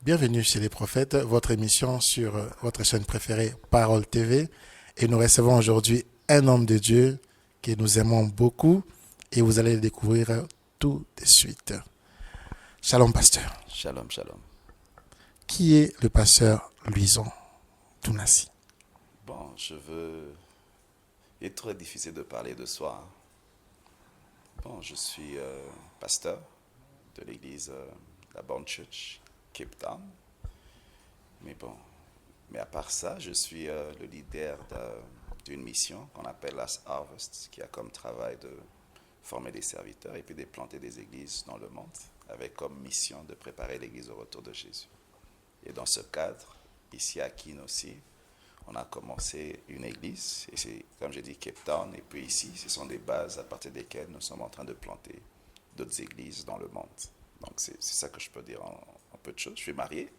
Bienvenue chez les prophètes, votre émission sur votre chaîne préférée Parole TV. Et nous recevons aujourd'hui un homme de Dieu que nous aimons beaucoup et vous allez le découvrir tout de suite. Shalom pasteur. Shalom, shalom. Qui est le pasteur Louison Tounassi? Bon, il est très difficile de parler de soi. Bon, je suis pasteur de l'église la Born Church, Cape Town. Mais à part ça, je suis le leader d'une mission qu'on appelle Last Harvest, qui a comme travail de former des serviteurs et puis de planter des églises dans le monde, avec comme mission de préparer l'église au retour de Jésus. Et dans ce cadre, ici à Keene aussi, on a commencé une église, et c'est, comme j'ai dit, Cape Town, et puis ici, ce sont des bases à partir desquelles nous sommes en train de planter d'autres églises dans le monde. Donc c'est ça que je peux dire en peu de choses. Je suis marié,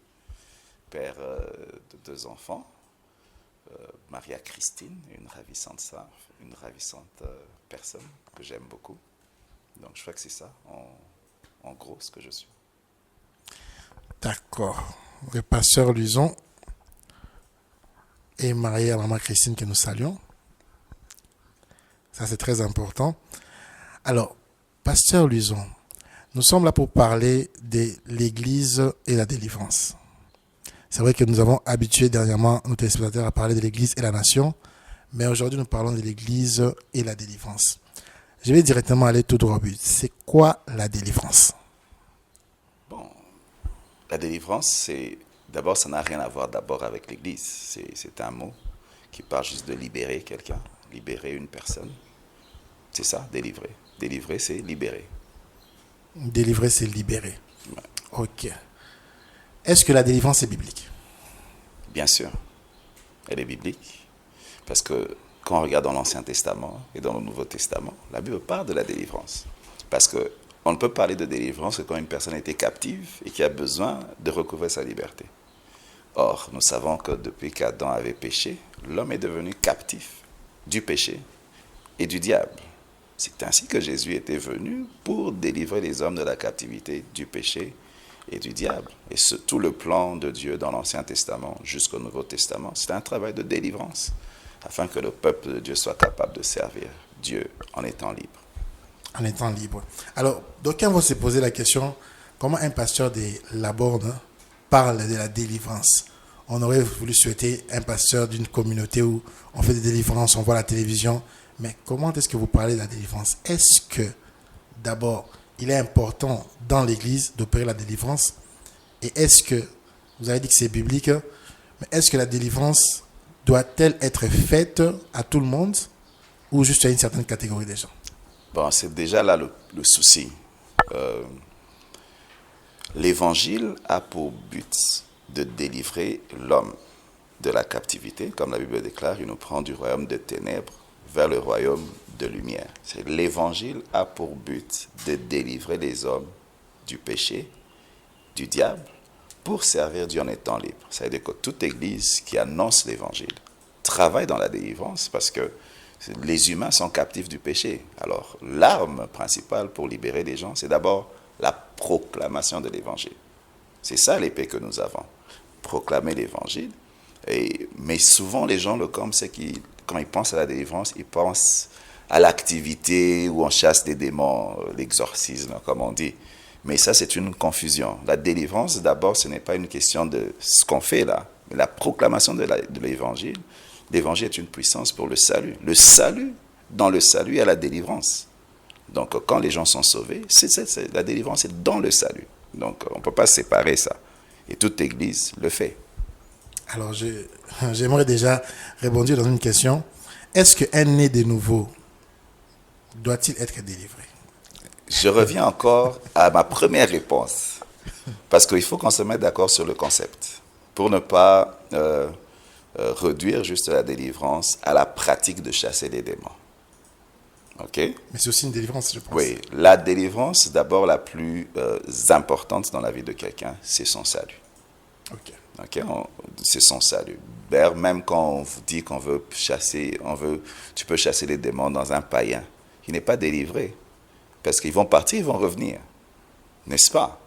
père de 2 enfants, marié à Christine, une ravissante sœur, une ravissante personne que j'aime beaucoup. Donc je crois que c'est ça, en gros, ce que je suis. D'accord. Le pasteur Louison est marié à maman Christine que nous saluons. Ça c'est très important. Alors, pasteur Louison, nous sommes là pour parler de l'Église et la délivrance. C'est vrai que nous avons habitué dernièrement nos téléspectateurs à parler de l'Église et la nation, mais aujourd'hui nous parlons de l'Église et la délivrance. Je vais directement aller tout droit au but. C'est quoi la délivrance? Bon, la délivrance, d'abord, ça n'a rien à voir d'abord avec l'Église. C'est un mot qui parle juste de libérer quelqu'un, libérer une personne. C'est ça, délivrer. Délivrer, c'est libérer. Délivrer, c'est libérer. Ouais. Ok. Est-ce que la délivrance est biblique? Bien sûr, elle est biblique. Parce que quand on regarde dans l'Ancien Testament et dans le Nouveau Testament, la Bible parle de la délivrance. Parce qu'on ne peut parler de délivrance que quand une personne a été captive et qui a besoin de recouvrer sa liberté. Or, nous savons que depuis qu'Adam avait péché, l'homme est devenu captif du péché et du diable. C'est ainsi que Jésus était venu pour délivrer les hommes de la captivité du péché et du diable. Et tout le plan de Dieu dans l'Ancien Testament jusqu'au Nouveau Testament, c'est un travail de délivrance, afin que le peuple de Dieu soit capable de servir Dieu en étant libre. En étant libre. Alors, d'aucuns vont se poser la question, comment un pasteur de la Borne parle de la délivrance? On aurait voulu souhaiter un pasteur d'une communauté où on fait des délivrances, on voit la télévision, mais comment est-ce que vous parlez de la délivrance? Est-ce que, d'abord, il est important dans l'Église d'opérer la délivrance? Et est-ce que, vous avez dit que c'est biblique, mais est-ce que la délivrance doit-elle être faite à tout le monde ou juste à une certaine catégorie de gens? Bon, c'est déjà là le souci. L'Évangile a pour but de délivrer l'homme de la captivité. Comme la Bible déclare, il nous prend du royaume de ténèbres vers le royaume de lumière. L'Évangile a pour but de délivrer les hommes du péché, du diable, pour servir Dieu en étant libre. Ça veut dire que toute église qui annonce l'Évangile travaille dans la délivrance parce que les humains sont captifs du péché. Alors, l'arme principale pour libérer les gens, c'est d'abord la proclamation de l'Évangile. C'est ça l'épée que nous avons. Proclamer l'Évangile. Mais souvent, les gens, c'est qu'ils, quand ils pensent à la délivrance, ils pensent à l'activité où on chasse des démons, l'exorcisme, comme on dit. Mais ça, c'est une confusion. La délivrance, d'abord, ce n'est pas une question de ce qu'on fait là. Mais la proclamation de l'Évangile, l'Évangile est une puissance pour le salut. Le salut, dans le salut, il y a la délivrance. Donc, quand les gens sont sauvés, la délivrance est dans le salut. Donc, on ne peut pas séparer ça. Et toute église le fait. Alors, j'aimerais déjà répondre dans une question. Est-ce qu'un né de nouveau doit-il être délivré? Je reviens encore à ma première réponse. Parce qu'il faut qu'on se mette d'accord sur le concept. Pour ne pas réduire juste la délivrance à la pratique de chasser les démons. OK? Mais c'est aussi une délivrance, je pense. Oui, la délivrance, d'abord la plus importante dans la vie de quelqu'un, c'est son salut. Ok. Okay? C'est son salut. D'ailleurs, même quand on vous dit qu'on veut chasser, tu peux chasser les démons dans un païen, il n'est pas délivré. Parce qu'ils vont partir, ils vont revenir. N'est-ce pas?